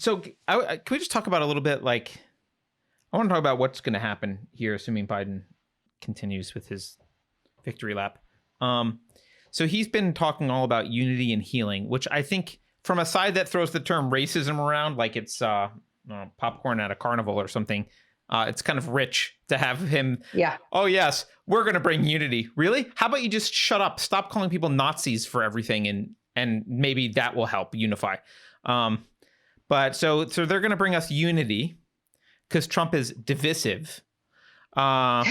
So can we just talk about a little bit, like, I want to talk about what's going to happen here, assuming Biden continues with his victory lap. So he's been talking all about unity and healing, which I think from a side that throws the term racism around like it's popcorn at a carnival or something, it's kind of rich to have him. Yeah. Oh, yes, we're going to bring unity. Really? How about you just shut up? Stop calling people Nazis for everything, and maybe that will help unify. But so they're going to bring us unity because Trump is divisive. But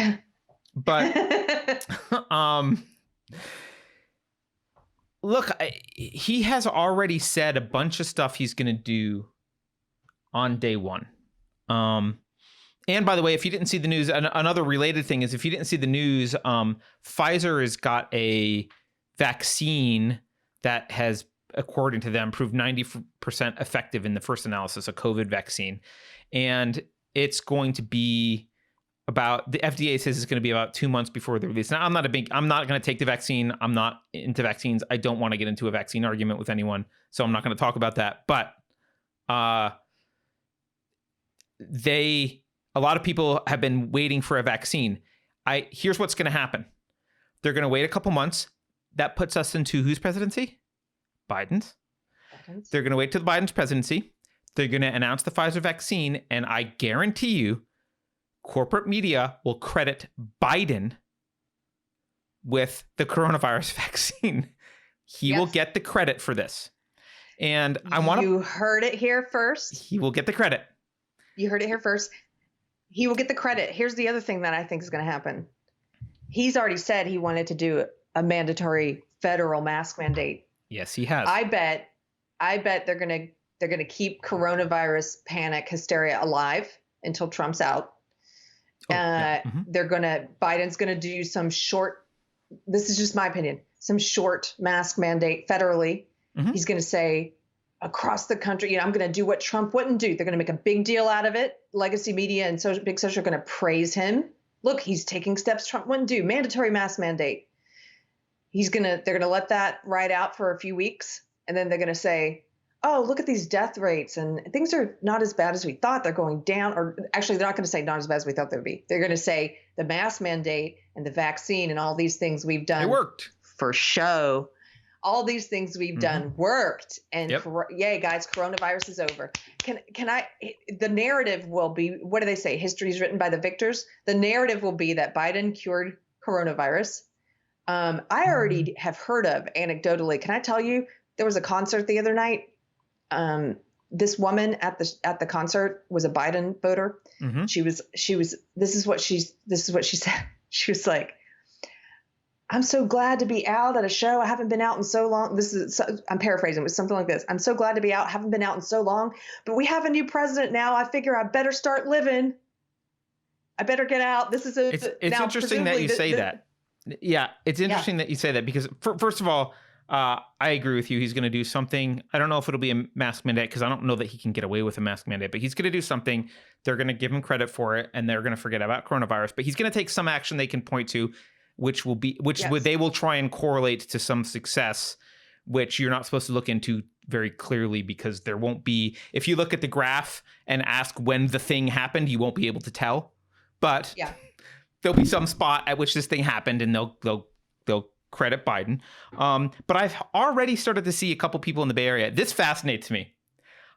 look, he has already said a bunch of stuff he's going to do on day one. And by the way, if you didn't see the news, another related thing is if you didn't see the news, Pfizer has got a vaccine that has, according to them, proved 90% effective in the first analysis, a COVID vaccine. And it's going to be about, the FDA says it's going to be about 2 months before the release. Now, I'm not going to take the vaccine. I'm not into vaccines. I don't want to get into a vaccine argument with anyone, so I'm not going to talk about that. But a lot of people have been waiting for a vaccine. Here's what's going to happen. They're going to wait a couple months. That puts us into whose presidency? Biden's. They're going to wait till Biden's presidency. They're going to announce the Pfizer vaccine, and I guarantee you, corporate media will credit Biden with the coronavirus vaccine. He will get the credit for this. And You heard it here first. He will get the credit. You heard it here first. He will get the credit. Here's the other thing that I think is going to happen. He's already said he wanted to do a mandatory federal mask mandate. Yes, he has. I bet they're going to keep coronavirus panic hysteria alive until Trump's out. Biden's going to do some short, this is just my opinion, some short mask mandate federally. Mm-hmm. He's going to say across the country, I'm going to do what Trump wouldn't do. They're going to make a big deal out of it. Legacy media and big social are going to praise him. Look, he's taking steps Trump wouldn't do. Mandatory mask mandate. They're going to let that ride out for a few weeks. And then they're going to say, oh, look at these death rates and things are not as bad as we thought. They're going down. Or actually, they're not going to say not as bad as we thought they would be. They're going to say the mask mandate and the vaccine and all these things we've done. It worked. For show. All these things we've done worked. And yay, guys, coronavirus is over. The narrative will be, what do they say? History is written by the victors. The narrative will be that Biden cured coronavirus. I already have heard of, anecdotally, can I tell you, there was a concert the other night. This woman at the concert was a Biden voter. Mm-hmm. This is what she said. She was like, I'm so glad to be out at a show. I haven't been out in so long. I'm paraphrasing. It was something like this. I'm so glad to be out. Haven't been out in so long, but we have a new president now. I figure I better start living. I better get out. It's interesting that you say that. Yeah, it's interesting that you say that because first of all, I agree with you. He's going to do something. I don't know if it'll be a mask mandate because I don't know that he can get away with a mask mandate, but he's going to do something. They're going to give him credit for it, and they're going to forget about coronavirus. But he's going to take some action they can point to, they will try and correlate to some success, which you're not supposed to look into very clearly because there won't be. If you look at the graph and ask when the thing happened, you won't be able to tell. But there'll be some spot at which this thing happened, and they'll credit Biden. But I've already started to see a couple people in the Bay Area. This fascinates me.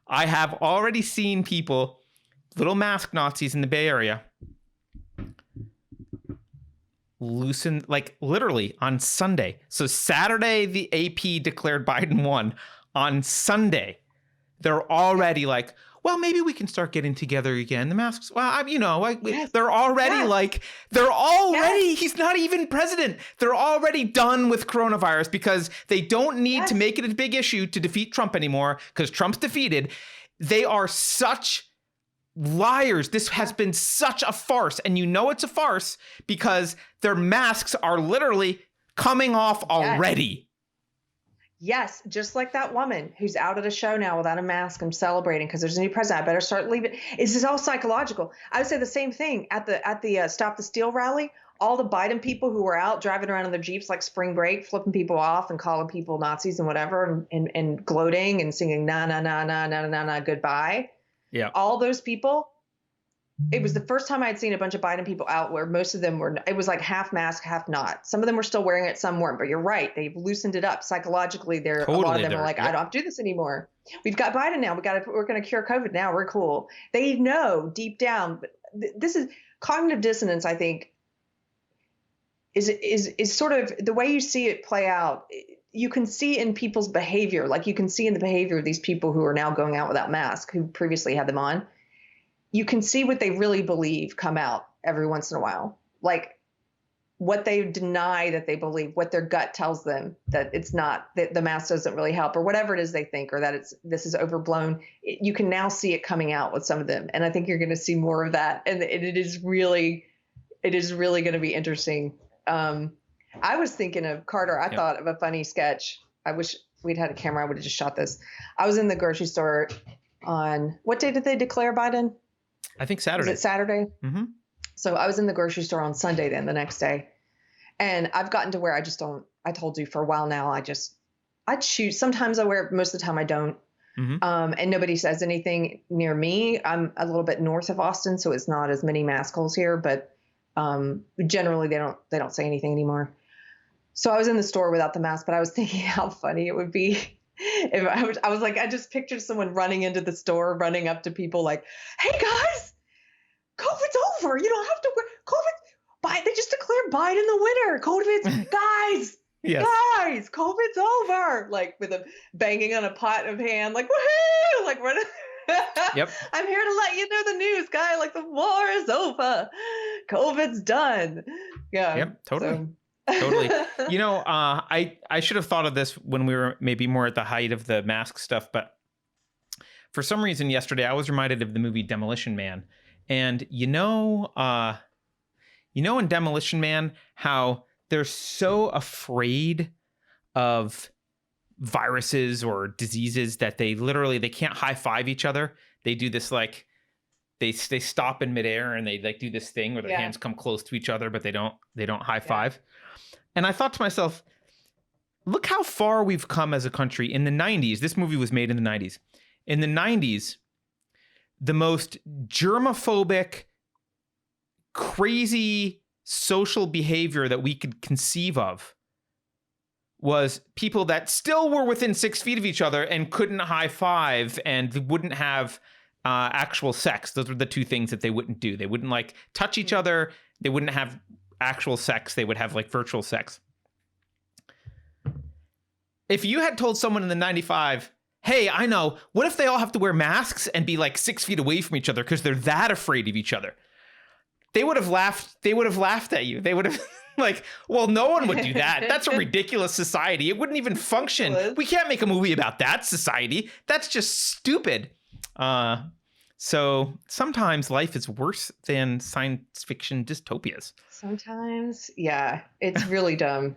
I have already seen people, little mask Nazis in the Bay Area, loosen, like literally on Sunday. So Saturday, the AP declared Biden won. On Sunday, they're already like, well, maybe we can start getting together again. The masks, well, they're already he's not even president. They're already done with coronavirus because they don't need to make it a big issue to defeat Trump anymore because Trump's defeated. They are such liars. This has been such a farce. And it's a farce because their masks are literally coming off already. Yes, just like that woman who's out at a show now without a mask and celebrating because there's a new president. I better start leaving. This is all psychological. I would say the same thing at the Stop the Steal rally. all the Biden people who were out driving around in their Jeeps like spring break, flipping people off and calling people Nazis and whatever, and gloating and singing na na na na na na na goodbye. Yeah. All those people. It was the first time I had seen a bunch of Biden people out where most of them were, it was like half mask, half not. Some of them were still wearing it, some weren't, but you're right. They've loosened it up psychologically. A lot of them are like, I don't have to do this anymore. We've got Biden now. We're going to cure COVID now. We're cool. They know deep down, but this is cognitive dissonance, I think, is sort of the way you see it play out. You can see in people's behavior, like you can see in the behavior of these people who are now going out without masks, who previously had them on. You can see what they really believe come out every once in a while, like what they deny that they believe, what their gut tells them that it's not, that the mask doesn't really help, or whatever it is they think, or that this is overblown. You can now see it coming out with some of them. And I think you're going to see more of that. And it is really going to be interesting. I was thinking of Carter. I thought of a funny sketch. I wish we'd had a camera. I would have just shot this. I was in the grocery store on, what day did they declare Biden? I think Saturday. Was it Saturday? Mm-hmm. So I was in the grocery store on Sunday then, the next day. And I've gotten to where I just don't, I told you for a while now, I choose. Sometimes I wear it, most of the time I don't. Mm-hmm. And nobody says anything near me. I'm a little bit north of Austin, so it's not as many mask holes here, but generally they don't say anything anymore. So I was in the store without the mask, but I was thinking how funny it would be if I was like, I just pictured someone running into the store, running up to people like, hey guys, COVID's over. You don't have to wear COVID. They just declared Biden the winner. COVID's guys. Yes. Guys, COVID's over. Like with a banging on a pot of hand, like woohoo, like running. Yep. I'm here to let you know the news, guy. Like the war is over. COVID's done. Yeah. Yep. Totally. Totally. You know, I should have thought of this when we were maybe more at the height of the mask stuff, but for some reason yesterday I was reminded of the movie Demolition Man. And in Demolition Man, how they're so afraid of viruses or diseases that they can't high five each other. They do this like they stop in midair and they like do this thing where their hands come close to each other, but they don't high five. And I thought to myself, look how far we've come as a country. In the 90s, this movie was made in the 90s. In the 90s, the most germophobic, crazy social behavior that we could conceive of was people that still were within 6 feet of each other and couldn't high five and wouldn't have actual sex. Those were the two things that they wouldn't do. They wouldn't like touch each other. They wouldn't have actual sex. They would have like virtual sex. If you had told someone in the 95, hey, I know, what if they all have to wear masks and be like 6 feet away from each other because they're that afraid of each other? They would have laughed. They would have laughed at you. They would have like, well, no one would do that. That's a ridiculous society. It wouldn't even function. We can't make a movie about that society. That's just stupid. So sometimes life is worse than science fiction dystopias. Sometimes, yeah, it's really dumb.